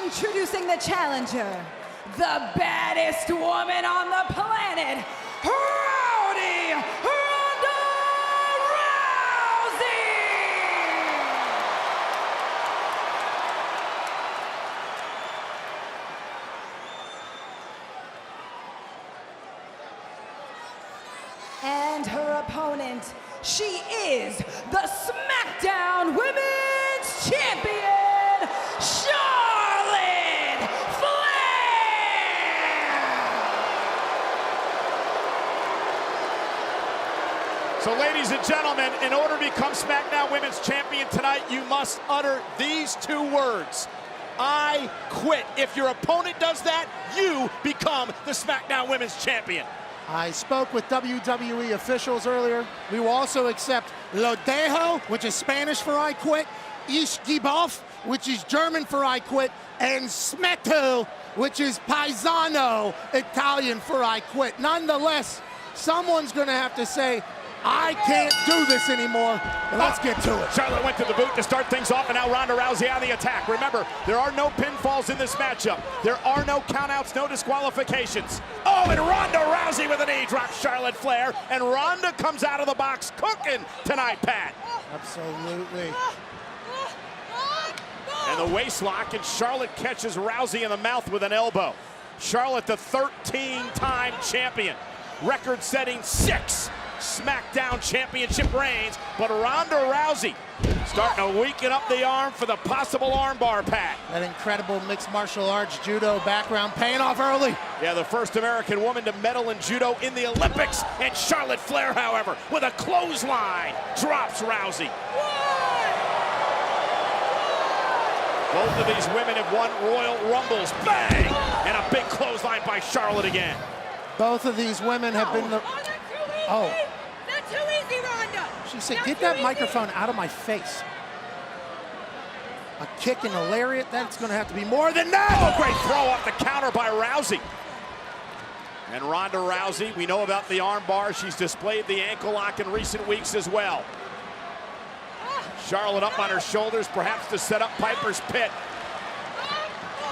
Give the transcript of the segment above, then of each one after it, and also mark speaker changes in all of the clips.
Speaker 1: Introducing the challenger, the baddest woman on the planet, Rowdy Ronda Rousey! And her opponent, she is the SmackDown Women's Champion, Charlotte Flair!
Speaker 2: So, ladies and gentlemen, in order to become SmackDown Women's Champion tonight, you must utter these two words: I quit. If your opponent does that, you become the SmackDown Women's Champion.
Speaker 3: I spoke with WWE officials earlier. We will also accept Lo dejo, which is Spanish for I quit, Ich gebe auf, which is German for I quit, and Smetto, which is Paisano, Italian for I quit. Nonetheless, someone's gonna have to say, I can't do this anymore, and let's get to it.
Speaker 2: Charlotte went to the boot to start things off, and now Ronda Rousey on the attack. Remember, there are no pinfalls in this matchup. There are no countouts, no disqualifications. Oh, and Ronda Rousey with a knee drops Charlotte Flair, and Ronda comes out of the box cooking tonight, Pat.
Speaker 3: Absolutely.
Speaker 2: And the waist lock, and Charlotte catches Rousey in the mouth with an elbow. Charlotte, the 13-time champion, record-setting 6 SmackDown Championship reigns, but Ronda Rousey starting to weaken up the arm for the possible armbar, Pat.
Speaker 3: That incredible mixed martial arts judo background paying off early.
Speaker 2: Yeah, the first American woman to medal in judo in the Olympics, and Charlotte Flair, however, with a clothesline, drops Rousey. Both of these women have won Royal Rumbles. Bang! And a big clothesline by Charlotte again.
Speaker 3: Both of these women have been the... Oh.
Speaker 1: Not too easy, Ronda!
Speaker 3: She said, get that microphone out of my face. A kick and a lariat, that's gonna have to be more than that!
Speaker 2: Oh, great throw off the counter by Rousey. And Ronda Rousey, we know about the arm bar. She's displayed the ankle lock in recent weeks as well. Charlotte up on her shoulders, perhaps to set up Piper's pit.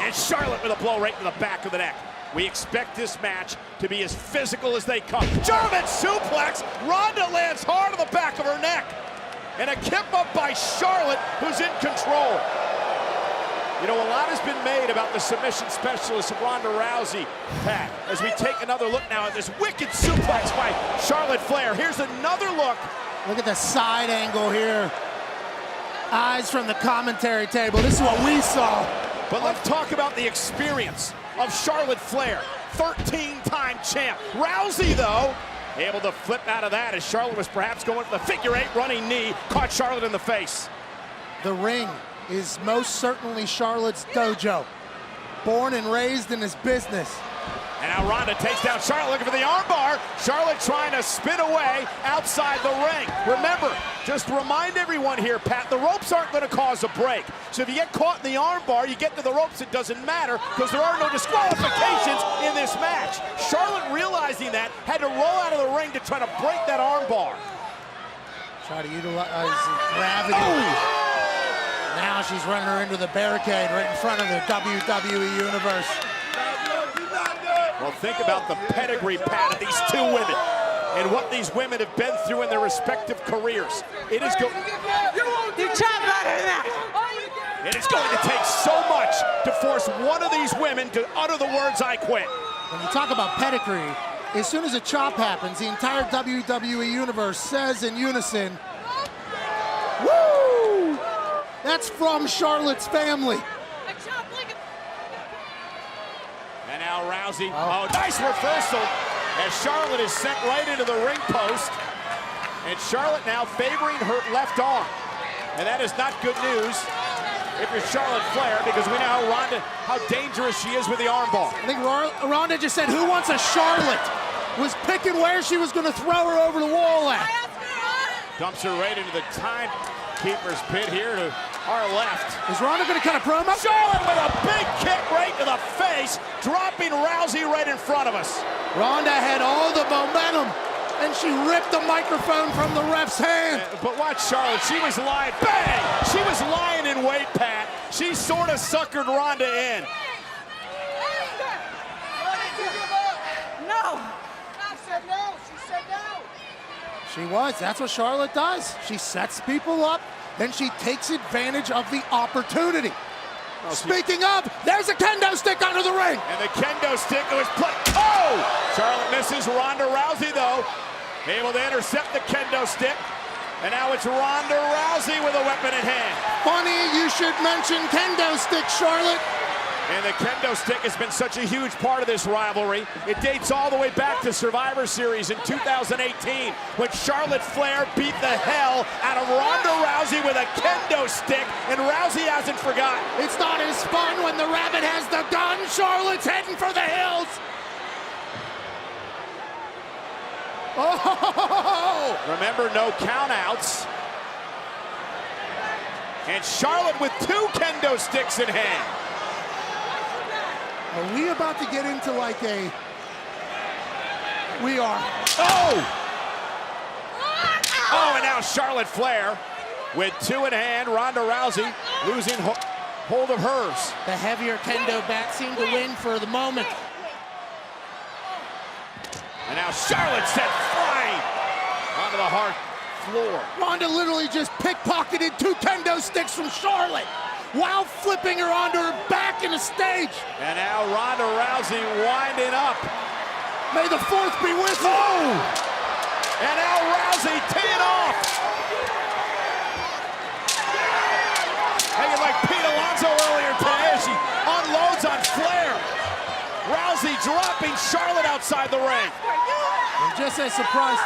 Speaker 2: And Charlotte with a blow right to the back of the neck. We expect this match to be as physical as they come. German suplex. Ronda lands hard on the back of her neck. And a kip up by Charlotte, who's in control. You know, a lot has been made about the submission specialist of Ronda Rousey, Pat, as we take another look now at this wicked suplex by Charlotte Flair. Here's another look.
Speaker 3: Look at the side angle here. Eyes from the commentary table. This is what we saw.
Speaker 2: But let's talk about the experience of Charlotte Flair, 13-time champ. Rousey, though, able to flip out of that as Charlotte was perhaps going for the figure-8 running knee, caught Charlotte in the face.
Speaker 3: The ring is most certainly Charlotte's dojo. Born and raised in this business.
Speaker 2: And now Ronda takes down Charlotte, looking for the armbar. Charlotte trying to spin away outside the ring. Remember, just remind everyone here, Pat, the ropes aren't going to cause a break. So if you get caught in the armbar, you get to the ropes, it doesn't matter because there are no disqualifications in this match. Charlotte, realizing that, had to roll out of the ring to try to break that armbar.
Speaker 3: Try to utilize gravity. Oh. Now she's running her into the barricade right in front of the WWE Universe.
Speaker 2: Well, think about the pedigree, Pat, of these two women and what these women have been through in their respective careers. It is going to take so much to force one of these women to utter the words, I quit.
Speaker 3: When you talk about pedigree, as soon as a chop happens, the entire WWE Universe says in unison, woo! That's from Charlotte's family.
Speaker 2: And now Rousey, oh, nice reversal as Charlotte is sent right into the ring post. And Charlotte now favoring her left arm. And that is not good news if you're Charlotte Flair, because we know how dangerous she is with the armbar.
Speaker 3: I think Ronda just said, who wants a Charlotte? Was picking where she was going to throw her over the wall at.
Speaker 2: Dumps her right into the timekeeper's pit here to our left.
Speaker 3: Is Ronda going to cut a promo?
Speaker 2: Charlotte with a big kick right to the face, dropping Rousey right in front of us.
Speaker 3: Ronda had all the momentum, and she ripped the microphone from the ref's hand.
Speaker 2: But watch Charlotte, she was lying, bang! She was lying in wait, Pat. She sort of suckered Ronda in.
Speaker 1: No.
Speaker 3: She was. That's what Charlotte does. She sets people up, then she takes advantage of the opportunity.
Speaker 2: Oh,
Speaker 3: Speaking of, there's a kendo stick under the ring.
Speaker 2: And the kendo stick was played. Oh! Charlotte misses Ronda Rousey, though. Able to intercept the kendo stick. And now it's Ronda Rousey with a weapon in hand.
Speaker 3: Funny you should mention kendo stick, Charlotte.
Speaker 2: And the kendo stick has been such a huge part of this rivalry. It dates all the way back to Survivor Series in 2018 when Charlotte Flair beat the hell out of Ronda Rousey with a kendo stick, and Rousey hasn't forgotten.
Speaker 3: It's not as fun when the rabbit has the gun. Charlotte's heading for the hills. Oh!
Speaker 2: Remember, no countouts. And Charlotte with 2 kendo sticks in hand.
Speaker 3: Are we about to get into like a... We are.
Speaker 2: Oh! Oh, and now Charlotte Flair with 2 in hand. Ronda Rousey losing hold of hers.
Speaker 3: The heavier kendo bat seemed to win for the moment.
Speaker 2: And now Charlotte set flying onto the hard floor.
Speaker 3: Ronda literally just pickpocketed 2 kendo sticks from Charlotte while flipping her onto her back in the stage.
Speaker 2: And now Ronda Rousey winding up.
Speaker 3: May the 4th be with you.
Speaker 2: Oh! And now Rousey teeing off. Hanging like Pete Alonso earlier today as she unloads on Flair. Rousey dropping Charlotte outside the ring.
Speaker 3: And just as surprised.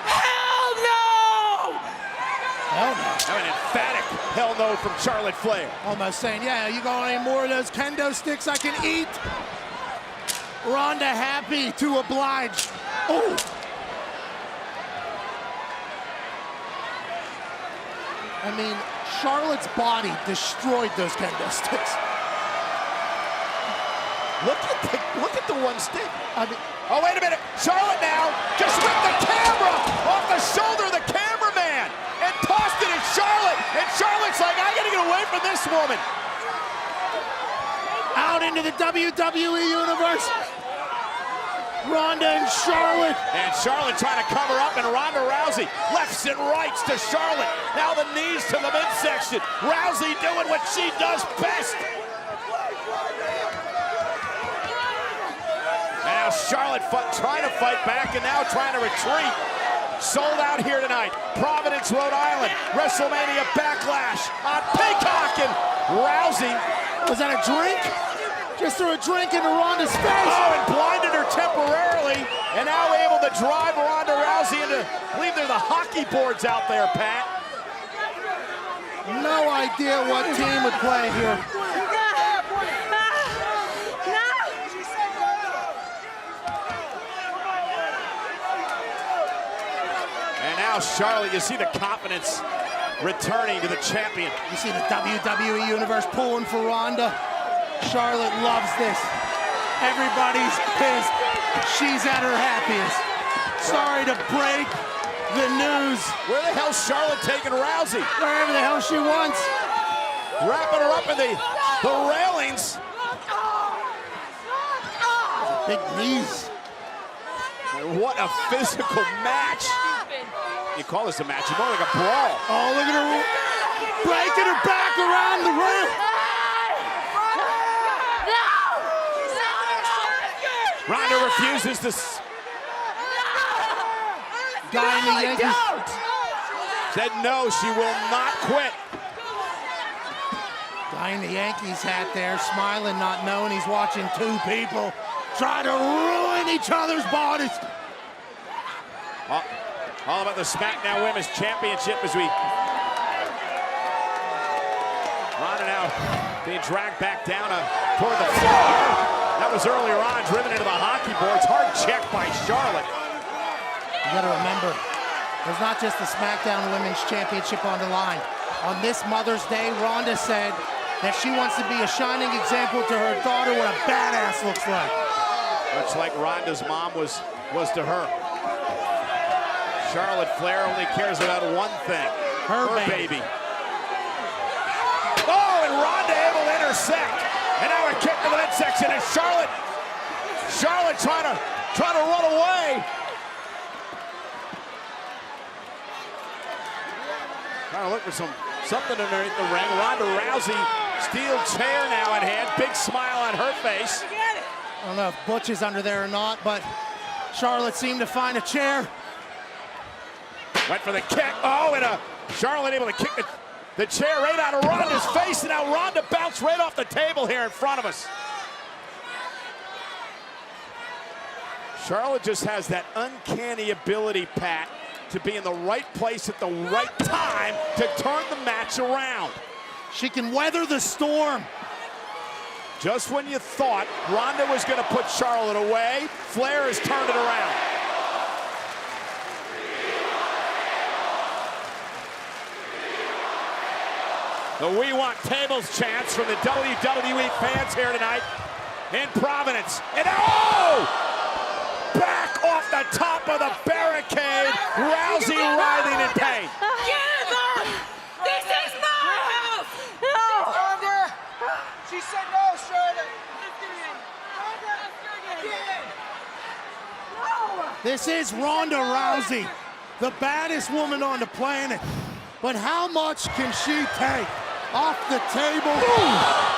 Speaker 1: Hell no!
Speaker 3: Hell no.
Speaker 2: An emphatic hell no from Charlotte Flair.
Speaker 3: Almost saying, yeah, you got any more of those kendo sticks I can eat? Ronda happy to oblige. Oh! I mean, Charlotte's body destroyed those kendo sticks.
Speaker 2: Look at the one stick.
Speaker 3: I mean,
Speaker 2: oh, wait a minute. Charlotte now just ripped the camera off the shoulder of the cameraman and tossed it at Charlotte. And Charlotte's like, I gotta get away from this woman.
Speaker 3: out into the WWE Universe. Ronda and Charlotte.
Speaker 2: And Charlotte trying to cover up, and Ronda Rousey lefts and rights to Charlotte. Now the knees to the midsection. Rousey doing what she does best. Now Charlotte trying to fight back and now trying to retreat. Sold out here tonight. Providence, Rhode Island. WrestleMania Backlash on Peacock, and Rousey.
Speaker 3: Was that a drink? Just threw a drink into Ronda's face.
Speaker 2: Oh, and blinded her temporarily. And now able to drive Ronda Rousey into, I believe they're the hockey boards out there, Pat.
Speaker 3: No idea what team would play here.
Speaker 2: And now Charlotte, you see the confidence returning to the champion.
Speaker 3: You see the WWE Universe pulling for Ronda. Charlotte loves this. Everybody's pissed. She's at her happiest. Sorry to break the news.
Speaker 2: Where the hell's Charlotte taking Rousey?
Speaker 3: Wherever the hell she wants.
Speaker 2: Wrapping her up in the railings.
Speaker 3: Big knees.
Speaker 2: What a physical match. You call this a match, it's more like a brawl.
Speaker 3: Oh, look at her breaking her back around the ring.
Speaker 2: Ronda refuses to.
Speaker 3: Guy in the Yankees.
Speaker 2: Said no, she will not quit.
Speaker 3: Guy in the Yankees hat there, smiling, not knowing he's watching two people try to ruin each other's bodies.
Speaker 2: All about the SmackDown Women's Championship as we. Ronda now being dragged back down toward the floor. That was earlier on, driven into the hockey boards. Hard check by Charlotte.
Speaker 3: You gotta remember, there's not just the SmackDown Women's Championship on the line. On this Mother's Day, Ronda said that she wants to be a shining example to her daughter what a badass looks like.
Speaker 2: Much like Ronda's mom was to her. Charlotte Flair only cares about one thing.
Speaker 3: Her baby.
Speaker 2: Oh, and intersect. And now a kick to the midsection, and Charlotte trying to run away. Trying to look for something underneath the ring. Ronda Rousey, steel chair now in hand. Big smile on her face.
Speaker 3: I don't know if Butch is under there or not, but Charlotte seemed to find a chair.
Speaker 2: Went for the kick. Oh, and Charlotte able to kick the chair right out of Ronda's face. And now Ronda bounced right off the table here in front of us. Charlotte just has that uncanny ability, Pat, to be in the right place at the right time to turn the match around.
Speaker 3: She can weather the storm.
Speaker 2: Just when you thought Ronda was going to put Charlotte away, Flair has turned it around. The "We Want Tables" chants from the WWE fans here tonight in Providence. And oh! Back off the top of the barricade, Rousey writhing in pain.
Speaker 1: Give up! This is my house! No!
Speaker 4: Ronda! She said no, Charlotte!
Speaker 3: This is Ronda Rousey, the baddest woman on the planet. But how much can she take? Off the table,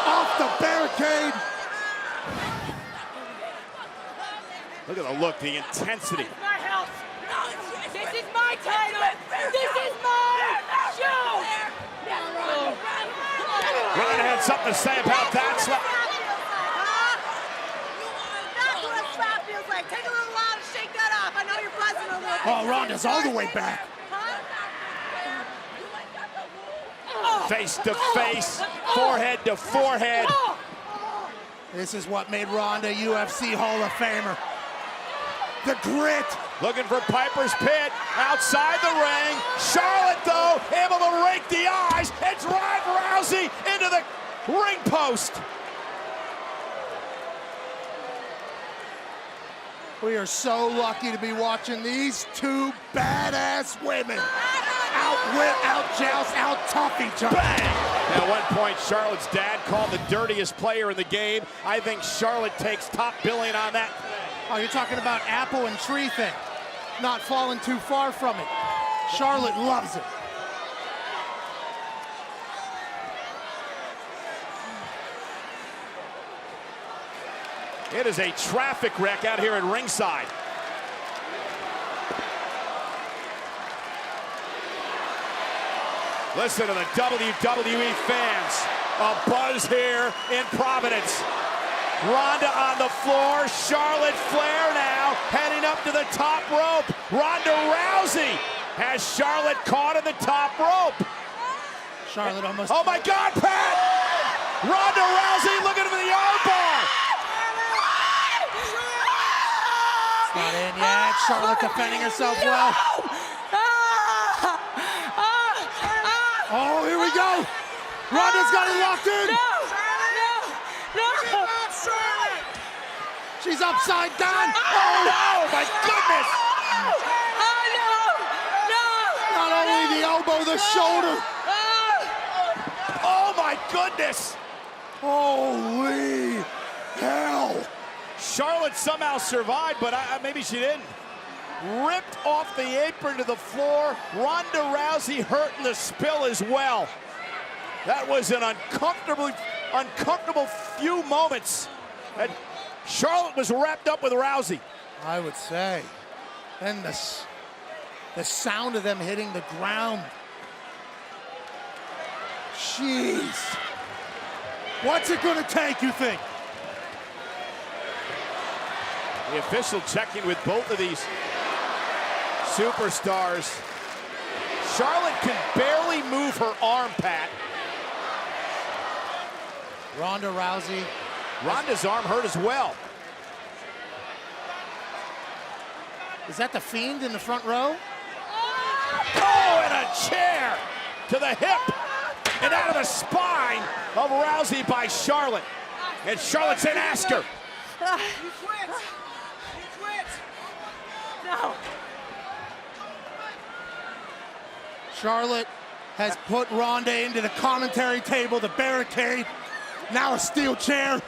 Speaker 3: off the barricade.
Speaker 2: Look at the look, the intensity.
Speaker 1: My house! This is my title! This is my show!
Speaker 2: Ronda had something to say about that.
Speaker 4: That's what a slap feels like. Take a little while to shake that off. I know you're buzzing a little bit.
Speaker 3: Oh, Ronda's all the way back.
Speaker 2: Face to face, forehead to forehead.
Speaker 3: This is what made Ronda UFC Hall of Famer. The grit.
Speaker 2: Looking for Piper's Pit outside the ring. Charlotte, though, able to rake the eyes and drive Rousey into the ring post.
Speaker 3: We are so lucky to be watching these two badass women outwit, outjoust, out-tough each other.
Speaker 2: Bang! At one point, Charlotte's dad called the dirtiest player in the game. I think Charlotte takes top billing on that.
Speaker 3: Oh, you're talking about apple and tree thing. Not falling too far from it. Charlotte loves it.
Speaker 2: It is a traffic wreck out here at ringside. Listen to the WWE fans. A buzz here in Providence. Ronda on the floor. Charlotte Flair now heading up to the top rope. Ronda Rousey has Charlotte caught in the top rope.
Speaker 3: Charlotte almost...
Speaker 2: Oh my God, Pat! Ronda Rousey looking for the armbar.
Speaker 3: It's not in yet. Charlotte defending herself well. Oh, here we go. Ronda's got it locked in.
Speaker 1: No!
Speaker 3: She's upside down.
Speaker 2: Oh, my goodness!
Speaker 3: Not only the elbow, the shoulder.
Speaker 2: Oh, my goodness!
Speaker 3: Holy hell.
Speaker 2: Charlotte somehow survived, but maybe she didn't. Ripped off the apron to the floor. Ronda Rousey hurt in the spill as well. That was an uncomfortable few moments. And Charlotte was wrapped up with Rousey.
Speaker 3: I would say. And the sound of them hitting the ground. Jeez. What's it going to take, you think?
Speaker 2: The official checking with both of these superstars. Charlotte can barely move her arm, Pat.
Speaker 3: Ronda Rousey.
Speaker 2: Ronda's arm hurt as well.
Speaker 3: Is that the Fiend in the front row?
Speaker 2: Oh, and a chair to the hip and out of the spine of Rousey by Charlotte. And Charlotte said, ask her.
Speaker 4: You quit! You quit!
Speaker 1: No!
Speaker 3: Charlotte has put Ronda into the commentary table, the barricade. Now a steel chair.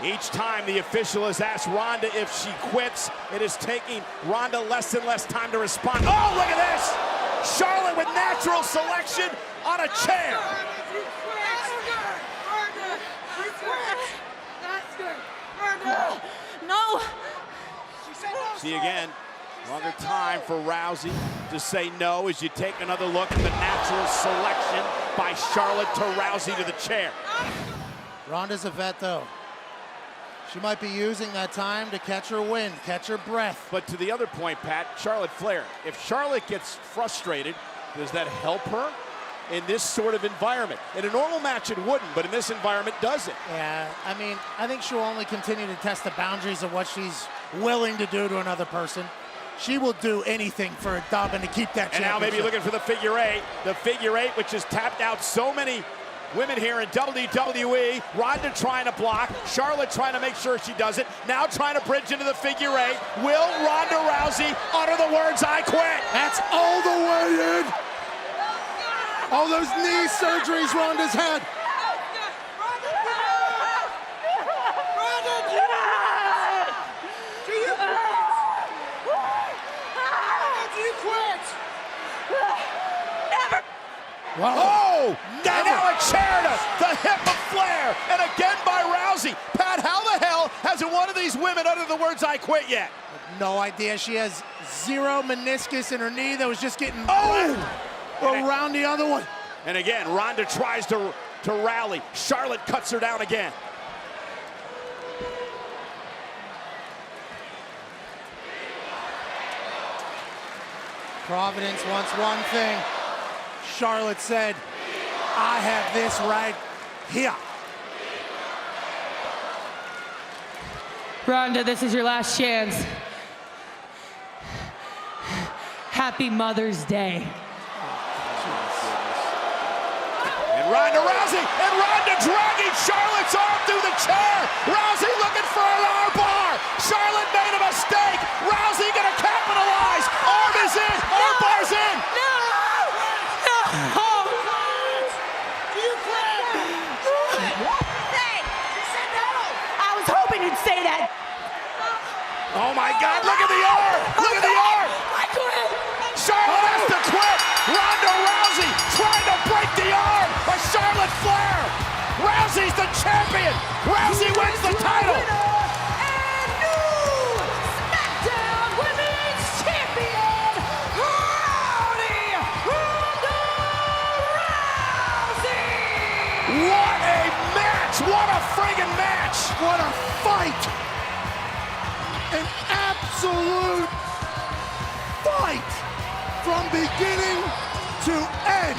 Speaker 2: Each time the official has asked Ronda if she quits, it is taking Ronda less and less time to respond. Oh, look at this! Charlotte with natural selection on a chair.
Speaker 4: No.
Speaker 2: See again, longer time for Rousey to say no as you take another look at the natural selection by Charlotte to Rousey to the chair.
Speaker 3: Ronda's a vet, though. She might be using that time to catch her wind, catch her breath.
Speaker 2: But to the other point, Pat, Charlotte Flair, if Charlotte gets frustrated, does that help her in this sort of environment? In a normal match it wouldn't, but in this environment does it.
Speaker 3: Yeah, I mean, I think she'll only continue to test the boundaries of what she's willing to do to another person. She will do anything for a dub and to keep that championship.
Speaker 2: And now maybe looking for the figure eight. The figure eight, which has tapped out so many women here in WWE. Ronda trying to block. Charlotte trying to make sure she does it. Now trying to bridge into the figure eight. Will Ronda Rousey utter the words, "I quit"?
Speaker 3: That's all the way in. All those knee surgeries Ronda's had.
Speaker 2: Wow. Oh! And now a chair to the hip of Flair, and again by Rousey. Pat, how the hell hasn't one of these women uttered the words "I quit" yet?
Speaker 3: No idea. She has zero meniscus in her knee that was just getting around the other one.
Speaker 2: And again, Ronda tries to rally. Charlotte cuts her down again.
Speaker 3: Providence wants one thing. Charlotte said, "I have this right here."
Speaker 1: Ronda, this is your last chance. Happy Mother's Day.
Speaker 2: And Ronda Rousey, and Ronda dragging Charlotte's arm through the chair. Rousey looking for an arm bar. Charlotte made a mistake. Rousey gonna capitalize. Arm is in, arm bar's in.
Speaker 1: I was hoping you'd say that.
Speaker 2: Oh my God, look at the arm! Look at the arm!
Speaker 1: I quit.
Speaker 2: Charlotte has to quit! Ronda Rousey trying to break the arm of Charlotte Flair! Rousey's the champion! Rousey wins the title!
Speaker 1: And new SmackDown Women's Champion, Rowdy Rousey!
Speaker 2: What a match! What a friggin' match!
Speaker 3: What a fight! An absolute fight from beginning to end.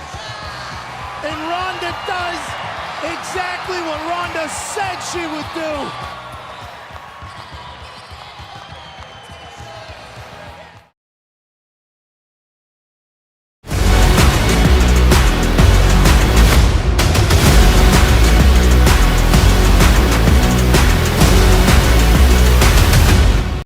Speaker 3: And Ronda does exactly what Ronda said she would do.